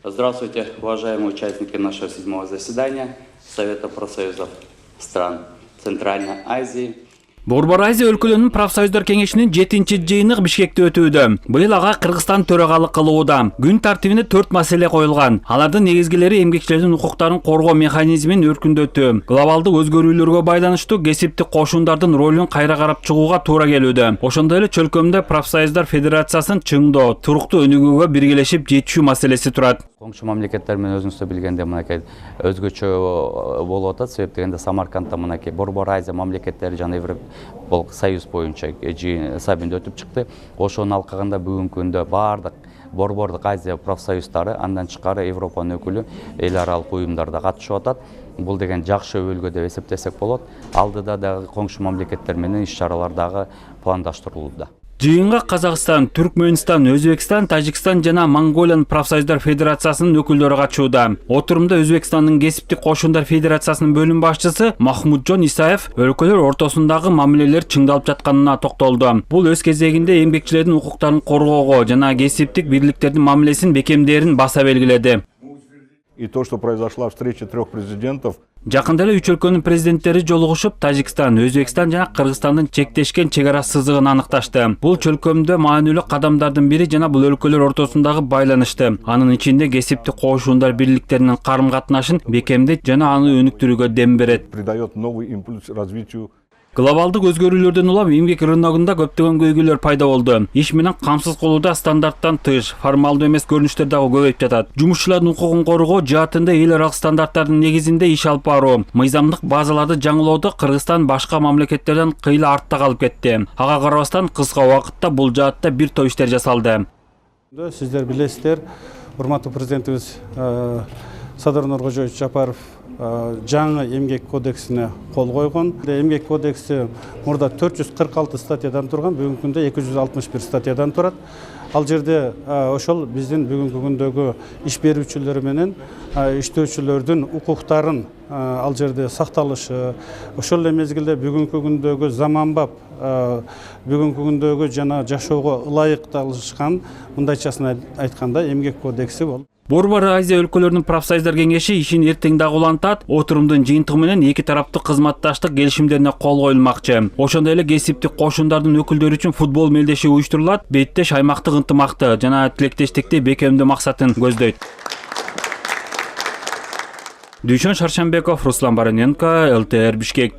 Здравствуйте, уважаемые участники нашего 7-го заседания Совета профсоюзов стран Центральной Азии. Борбор Азия өлкөлөрүнүн профсоюздар кеңешинин 7-чи жыйыны Бишкекте өтүүдө. Быйыл ага Кыргызстан төрагалык кылууда. Күн тартибине 4 маселе коюлган. Алардын негизгилери эмгекчилердин укуктарын коргоо механизмин өркүндөтүү, глобалдык өзгөрүүлөргө байланыштуу кесиптик кошундардын ролун кайра карап чыгууга туура келүүдө. Ошондой эле чөлкөмдө профсоюздар федерациясын чыңдоо, туруктуу өнүгүүгө биргелешип жетишүү маселеси турат. Коңшу мамлекеттер менен өзүңүз билгенде мынакей өзгөчө болуп атат. Себеп дегенде Самаркандда мынакей Борбор Азия мамлекеттери жана Европа Союз боюнча саммит өтүп чыкты. Ошонун алкагында бүгүнкү күндө баардык Борбордук Азия профсоюздары, андан тышкары Европанын өкүлү эл аралык уюмдарда катышып атат. Бул деген жакшы өбөлгө деп эсептесек болот. Алдыда дагы коңшу мамлекеттер менен иш-чаралар дагы пландаштырылууда. Жыйынга Казакстан, Түркмөнстан, Өзбекстан, Тажикстан жана Монголиянын профсоюздар федерациясынын өкүлдөрү катышууда. Отурумда Өзбекстандын кесиптик кошундар федерациясынын бөлүм башчысы Махмуджон Исаев өлкөлөр ортосундагы мамилелер чыңдалып жатканына токтолду. Бул өз кезегинде эмгекчилердин укуктарын коргоого жана кесиптик бирликтердин мамилесин бекемдээрин баса белгиледи. И то, что произошла встреча 3 президентов. Жакында эле 3 өлкөнүн президенттери жолугушуп, Тажикстан, Өзбекстан жана Кыргызстандын чектешкен чек ара сызыгын аныкташты. Бул чөлкөмдө маанилүү кадамдардын бири жана бул өлкөлөр ортосундагы байланышты. Анын ичинде кесиптик кошундар бирликтеринин карым-катнашын бекемдейт жана аны өнүктүрүүгө дем берет. Придает новый импульс развитию. Глобалдык өзгөрүүлөрдөн улам эмгек рыногунда көптөгөн көйгөйлөр пайда болду. Иш менен камсыз кылууда стандарттан тыш, формалдуу эмес көрүнүштөр дагы көбөйүп жатат. Жумушчулардын укугун коргоо жаатында эл аралык стандарттардын негизинде иш алып баруу, мыйзамдык базаларды жаңылоодо Кыргызстан башка мамлекеттерден кыйла артта калып кетти. Ага карабастан кыска убакытта бул жаатта бир топ иштер жасалды. Сиздер билесиздер, урматтуу президентибиз Садыр Нуркожоевич Жапаров жаңы эмгек кодексине кол койгон. Эмгек кодекси мурда 446 статьядан турган, бүгүнкү күндө 261 статьядан турат. Ал жерде ошол биздин бүгүнкү күндөгү иш берүүчүлөр менен иштөөчүлөрдүн укуктарын ал жерде сакталышы, ошол эле мезгилде бүгүнкү күндөгү заманбап, бүгүнкү күндөгү жана жашоого ылайыкталышкан, мындайчасын айтканда эмгек кодекси болуп. Борбор Азия өлкөлөрүнүн профсоюздар кеңеши ишин эртең дагы улантат. Отурумдун жыйынтыгы менен эки тараптык кызматташтык келишимдерине кол коюлмакчы. Ошондой эле кесиптик кошундардын өкүлдөрү үчүн футбол мелдеши уюштурулат. Беттеш аймактык ынтымакты жана тилектештикти бекемдөө максатын көздөйт. Дүйшөн Шаршенбеков, Руслан Бароненко, ЛТР Бишкек.